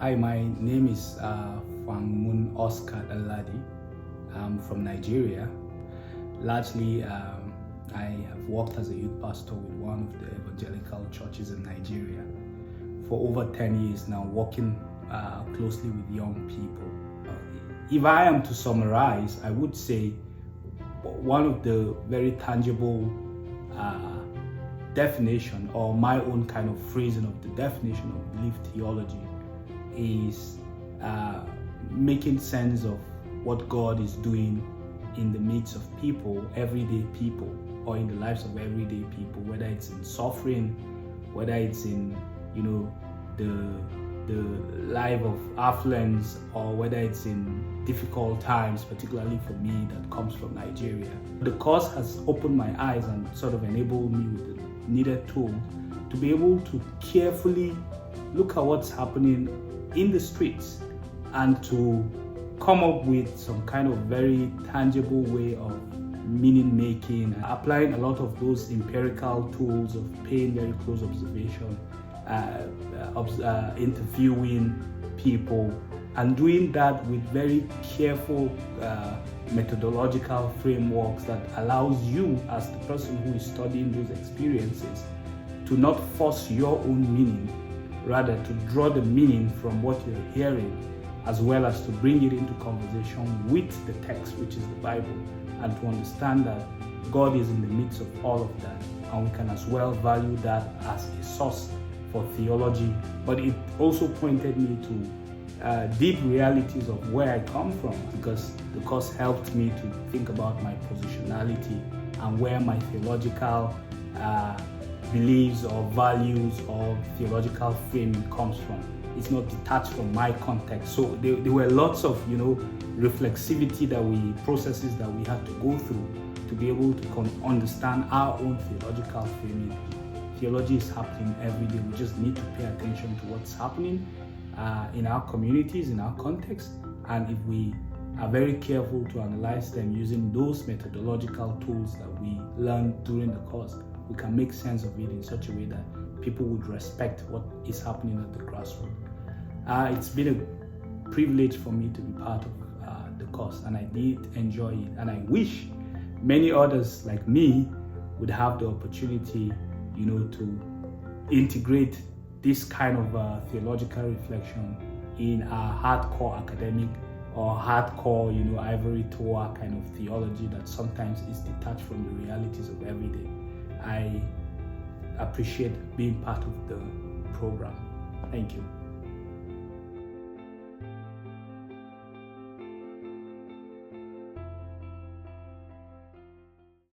Hi, my name is Fwangmun Oscar Danladi. I'm from Nigeria. Largely, I have worked as a youth pastor with one of the evangelical churches in Nigeria for over 10 years now, working closely with young people. If I am to summarize, I would say one of the very tangible definition, or my own kind of phrasing of the definition of belief theology, is making sense of what God is doing in the midst of people, everyday people, or in the lives of everyday people, whether it's in suffering, whether it's in the life of affluence, or whether it's in difficult times, particularly for me that comes from Nigeria. The course has opened my eyes and sort of enabled me with the needed tools to be able to carefully look at what's happening in the streets and to come up with some kind of very tangible way of meaning making, applying a lot of those empirical tools of paying very close observation, interviewing people, and doing that with very careful methodological frameworks that allows you, as the person who is studying those experiences, to not force your own meaning, rather to draw the meaning from what you're hearing, as well as to bring it into conversation with the text, which is the Bible, and to understand that God is in the midst of all of that, and we can as well value that as a source for theology. But it also pointed me to deep realities of where I come from, because the course helped me to think about my positionality and where my theological beliefs or values or theological framing comes from. It's not detached from my context. So there were lots of reflexivity processes that we had to go through to be able to understand our own theological framing. Theology is happening every day. We just need to pay attention to what's happening in our communities, in our context, and if we are very careful to analyze them using those methodological tools that we learned during the course, we can make sense of it in such a way that people would respect what is happening at the grassroots. It's been a privilege for me to be part of the course, and I did enjoy it, and I wish many others like me would have the opportunity to integrate this kind of theological reflection in our hardcore academic or hardcore ivory tower kind of theology that sometimes is detached from the realities of every day. I appreciate being part of the program. Thank you.